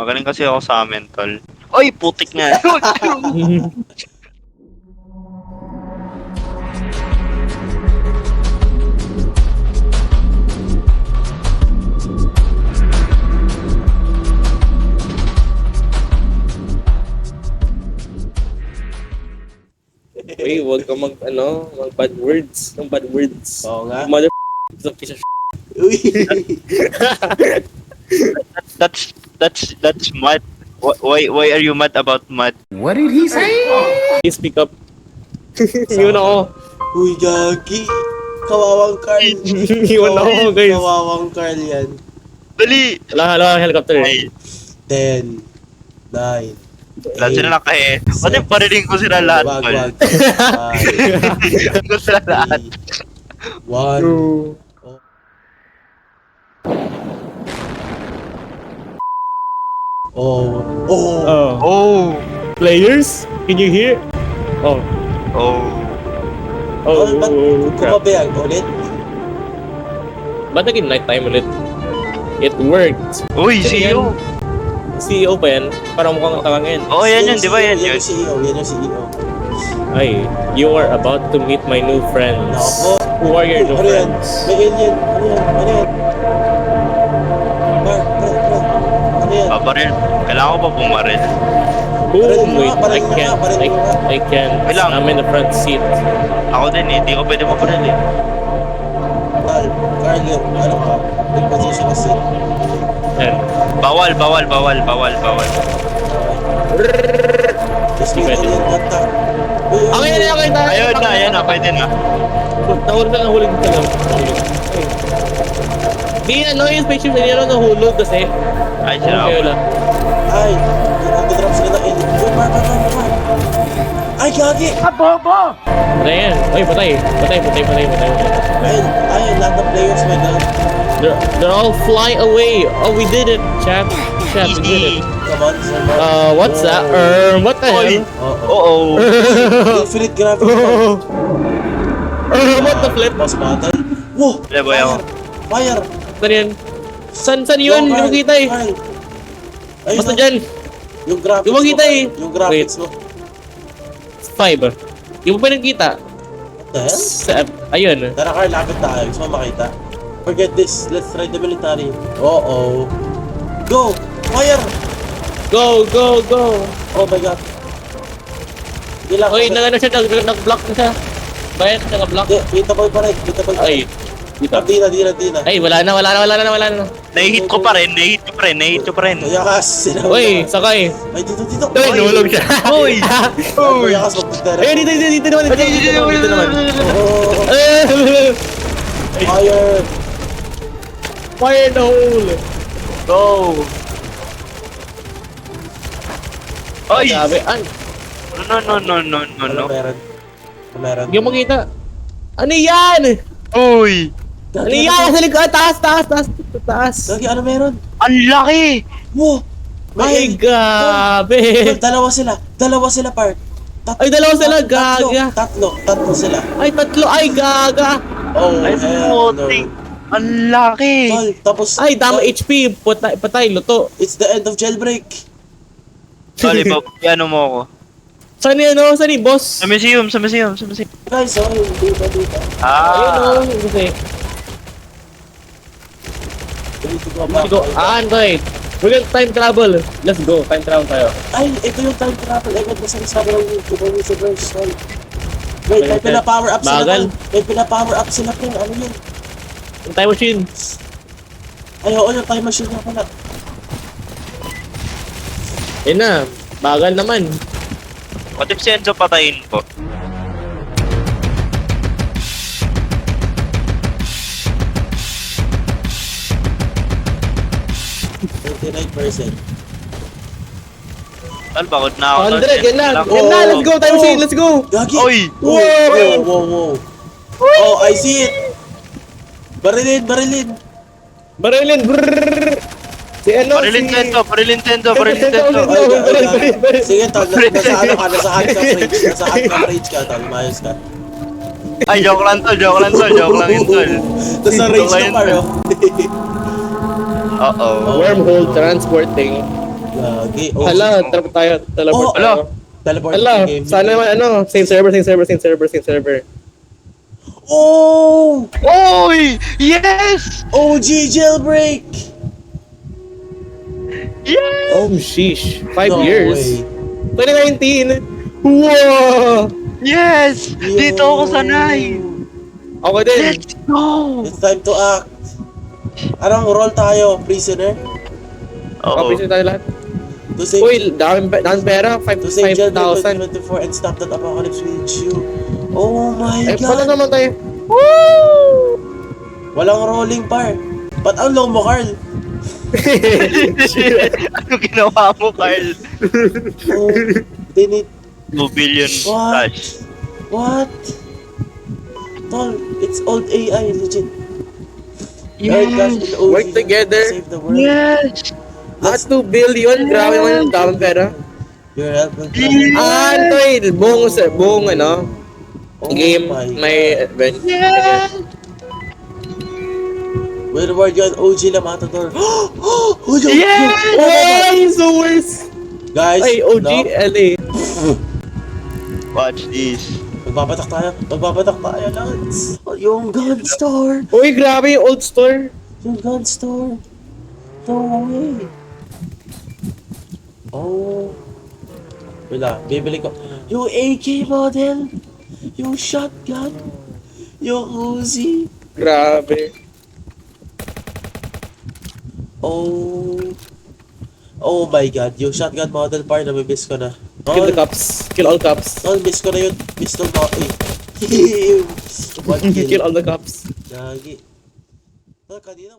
Magaling kasi ako sa amin, tol. Oy, putik nga. Uy, huwag ka mag bad words. Ng bad words. Oo nga. Mother piece of Uy! That's mud. Why are you mad about mud? What did he say? Please speak up. Yun ako. Uy, gagi! Kawawang Carl! Yun ako, guys. Kawawang Carl yan. Dali! Wala helicopter. Ay, 10, 9, lahat sila nakahe. Pati parinig ko sila lahat, Wag, tol. wag. Parinig ko sila lahat. 1. Oh. Oh. Oh! Players? Can you hear? Oh. Oh! Oh, ba't Crap. kumabiyag ulit? Ba't naging nighttime ulit? It worked. Uy, Sino CEO! CEO pa yan? Parang mukhang tangangin. Oh, yan yun, di ba yan Yan yun? yung CEO, yan yung CEO. Ay, you are about to meet my new friends. Nako. Who are your new Ano yan? friends? May alien. Ano yan? Ano yan? Mark, bro. Ano yan? Paparil. Kailangan ko pa bumaril. Boom! Wait, Parang I can. Wait lang. I'm in the front seat. Ako din eh, hindi ko pwede maparil eh. Carl, ano ka? May position ka seat. Yan. Bawal. Just Hindi wait pwede. alien contact. Okay na. Ayun na, pwede na. Nahulog dito lang. Di yung spaceship na yun nahulog kasi. Ay, Okay sila. wala. Ay, nag-drop sila ng alien. Uy, Mark. Ay, gagi! Patay yan. Ay, patay. Ay, lahat ng players may gun. They're all flying away. Oh, we did it, chat. We did it. Come on, sir Mark. What's that? What the Oy. hell? Oo. Oo. Infinite gravity. What the flip? Boss battle. Wow! Wala ba ako? Fire! Saan yan? Saan yun? Hindi Go, mo Carl, kita eh. Carl. Ayun Basta na. dyan. Yung graphics Di mo kita Carl. eh. Yung graphics mo. 5. Di mo pa nagkita. What the hell? Ayun. Tara Carl, lapit tayo. Gusto mo makita? Forget this. Let's try the military. Uh-oh. Go! Fire! Go. Oh my god. Hindi lang. Uy, nag-block na siya. Bayan, nag-block. Hindi, kita boy pa rin. Kita boy pa Ay, rin. dito. Di na. Ay, wala na. Nahihit ko pa rin. Yakas. Uy, sakay. Ay, dito. Uy, nahulog siya. Uy! Uy! Yakas, magpunta rin. Ayun, dito naman. Dito naman. Oh, fire! Fire in the hole. Go! Ay! Sabi, No. Ano meron? Hindi mo makita. Ano yan? Uy! Ano yan? Sa likod. Taas. Gagi, ano meron? Ang laki! Wow! Ay, gabi. Dalawa sila, Park. Ay, dalawa sila, gaga. Tatlo sila. Ay, tatlo. Ay, gaga. Oh, Ay, hell no. putik! Ang laki! Tol, tapos... Ay, dami Tol, HP. Patay, luto. It's the end of jailbreak. Sorry, ano mo ako? Saan yan, no? Saan yung boss? Sa museum. Guys, oh, dito. Ah! Ayun, no? Kasi, Dito ko hindi ko, Antoy. We're gonna time travel. Let's go, time travel tayo. Ay, ito yung time travel. Ay, ba't nasa sabi ng universe, tol? Wait, may pina-power up sila, Bagal. tol. May pina-power up sila, tol. Ano yun? Yung time machine. Ay, oo, yung time machine nga pala. Yun na, bagal naman. What if si Enzo patayin ko? %. Tal, bakit na ako? 100, yan na. Lang. Yan na, let's go, time machine, let's go. Gagi! Oy! Wow! Oh, I see it! Barilin! Barilin, brrrr. Si ano, Parilin Tento. Sige, tol. Nasa ano ka? Nasa hard cam range ka, tol. Mayos ka. Ay, joke lang yun, tol. Nasa range ka, paro. Uh-oh. Wormhole transporting. Gagi. Oh, Hala, teleport Oh, tayo. teleport Hala, game. sana naman same server. Oh! Oy! Yes! OG jailbreak! Yes! Oh, sheesh. 5 No years. way. 2019. Wow! Yes! Dito ako sanay! Ako din. Let's go! It's time to act. Anong role tayo? Prisoner? Oo. Kapis tayo lahat. To save, Uy, daming pera. to save jailbreak 5,000. 2024 and stop that apocalypse with you. Oh my Eh, paano god! naman tayo? Walang rolling par. Ba't ang low mo, Carl? Ano ginawa mo, Carl? Oh, they need... 2 billion What? cash. What? Tol, it's old AI, legit. Yes! Work together. Save the world. Yes! At 2 billion. Grabe naman yung daming pera. Your help will Ah, ito eh. Buong game. my May event. Yes! We'll reward you an OG na matador. Oh, Yes! Oh, he's the worst. Guys, Ay, OG no? LA. Watch this. Magbabatak tayo, lads. Oh, yung gun store. Uy, grabe yung old store. Yung gun store. No way. Oh. Wala, bibili ko. Yung AK model. Yung shotgun. Yung Uzi. Grabe. Oh. Oh my god, yung shotgun model par, namimiss ko na. Kill the cops. Kill all cops. Oh, miss ko na yun. Pistol mo. One Kill kill. all the cops. Gagi. Oh, kanina.